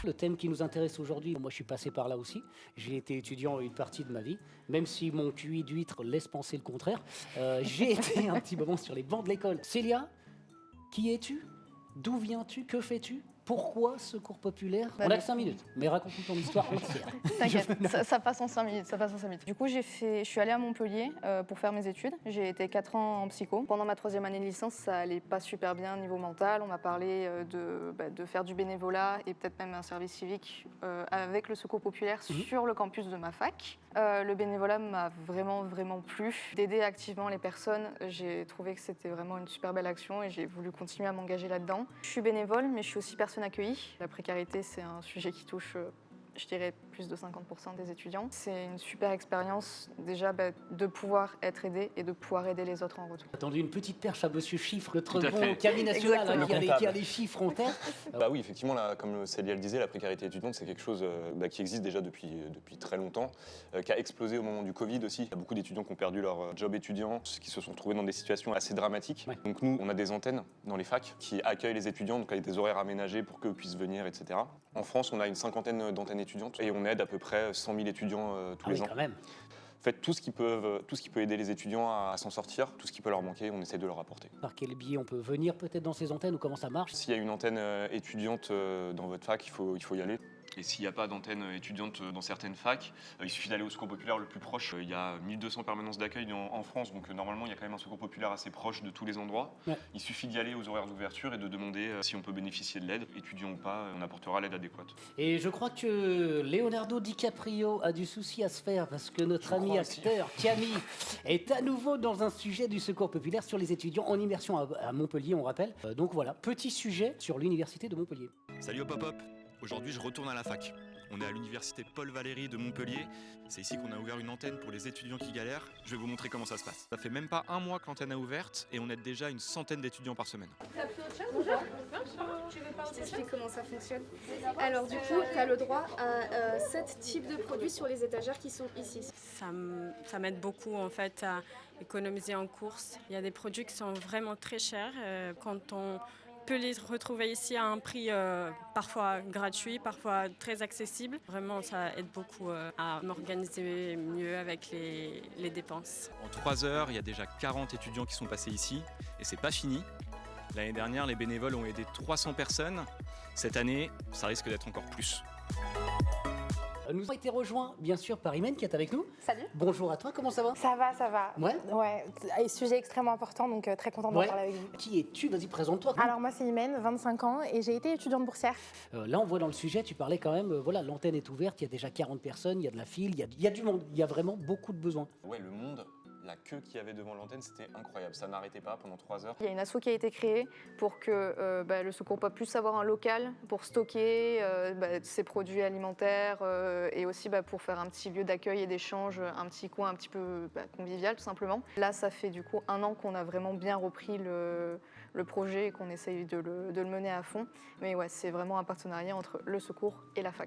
Le thème qui nous intéresse aujourd'hui, moi je suis passé par là aussi. J'ai été étudiant une partie de ma vie, même si mon QI d'huître laisse penser le contraire. J'ai été un petit moment sur les bancs de l'école. Célia, qui es-tu? D'où viens-tu? Que fais-tu? Pourquoi Secours Populaire? On a que 5 minutes, mais raconte-nous ton histoire entière. T'inquiète, ça passe en 5 minutes, ça passe en 5 minutes. Du coup, je suis allée à Montpellier pour faire mes études. J'ai été 4 ans en psycho. Pendant ma 3e année de licence, ça allait pas super bien niveau mental. On m'a parlé de faire du bénévolat et peut-être même un service civique avec le Secours Populaire sur le campus de ma fac. Le bénévolat m'a vraiment plu. D'aider activement les personnes, j'ai trouvé que c'était vraiment une super belle action et j'ai voulu continuer à m'engager là-dedans. Je suis bénévole, mais je suis aussi personne accueillie. La précarité, c'est un sujet qui touche, je dirais, plus de 50% des étudiants. C'est une super expérience, déjà, de pouvoir être aidé et de pouvoir aider les autres en retour. Attendu une petite perche à Monsieur Chiffre, notre Tout à bon fait. Camille national hein, Exactement. qui a les chiffres en tête. Bah oui, effectivement, là, comme Célia le disait, la précarité étudiante, c'est quelque chose qui existe déjà depuis très longtemps, qui a explosé au moment du Covid aussi. Il y a beaucoup d'étudiants qui ont perdu leur job étudiant, qui se sont retrouvés dans des situations assez dramatiques. Ouais. Donc nous, on a des antennes dans les facs qui accueillent les étudiants, donc avec des horaires aménagés pour qu'eux puissent venir, etc. En France, on a une 50aine d'antennes étudiantes et on aide à peu près 100 000 étudiants tous les ans. Quand même. En fait, tout ce qui peut aider les étudiants à s'en sortir, tout ce qui peut leur manquer, on essaie de leur apporter. Par quel biais on peut venir peut-être dans ces antennes ou comment ça marche? S'il y a une antenne étudiante dans votre fac, il faut y aller. Et s'il n'y a pas d'antenne étudiante dans certaines facs, il suffit d'aller au Secours Populaire le plus proche. Il y a 1200 permanences d'accueil en France, donc normalement il y a quand même un Secours Populaire assez proche de tous les endroits. Ouais. Il suffit d'y aller aux horaires d'ouverture et de demander si on peut bénéficier de l'aide, étudiant ou pas, on apportera l'aide adéquate. Et je crois que Leonardo DiCaprio a du souci à se faire parce que notre ami acteur Camille est à nouveau dans un sujet du Secours Populaire sur les étudiants en immersion à Montpellier, on rappelle. Donc voilà, petit sujet sur l'université de Montpellier. Salut au pop-up. Aujourd'hui, je retourne à la fac. On est à l'université Paul Valéry de Montpellier. C'est ici qu'on a ouvert une antenne pour les étudiants qui galèrent. Je vais vous montrer comment ça se passe. Ça fait même pas un mois que l'antenne a ouverte et on aide déjà une centaine d'étudiants par semaine. T'as pris autre chose? Bonjour. Je t'explique comment ça fonctionne. Alors du coup, tu as le droit à 7 types de produits sur les étagères qui sont ici. Ça m'aide beaucoup en fait à économiser en courses. Il y a des produits qui sont vraiment très chers quand on peut les retrouver ici à un prix parfois gratuit, parfois très accessible. Vraiment, ça aide beaucoup à m'organiser mieux avec les dépenses. En 3 heures, il y a déjà 40 étudiants qui sont passés ici et c'est pas fini. L'année dernière, les bénévoles ont aidé 300 personnes. Cette année, ça risque d'être encore plus. Nous avons été rejoints, bien sûr, par Imen qui est avec nous. Salut. Bonjour à toi, comment ça va? Ça va. Ouais. Et sujet extrêmement important, donc très contente d'en parler avec vous. Qui es-tu? Vas-y, présente-toi. Alors moi c'est Imen, 25 ans, et j'ai été étudiante boursière. Là, on voit dans le sujet, tu parlais quand même, voilà, l'antenne est ouverte, il y a déjà 40 personnes, il y a de la file, il y a du monde, il y a vraiment beaucoup de besoins. Ouais, le monde. La queue qu'il y avait devant l'antenne, c'était incroyable. Ça n'arrêtait pas pendant 3 heures. Il y a une asso qui a été créée pour que le Secours Pop puisse avoir un local pour stocker ses produits alimentaires et aussi pour faire un petit lieu d'accueil et d'échange, un petit coin un petit peu convivial tout simplement. Là, ça fait du coup 1 an qu'on a vraiment bien repris le projet et qu'on essaye de le mener à fond. Mais ouais, c'est vraiment un partenariat entre le Secours et la fac.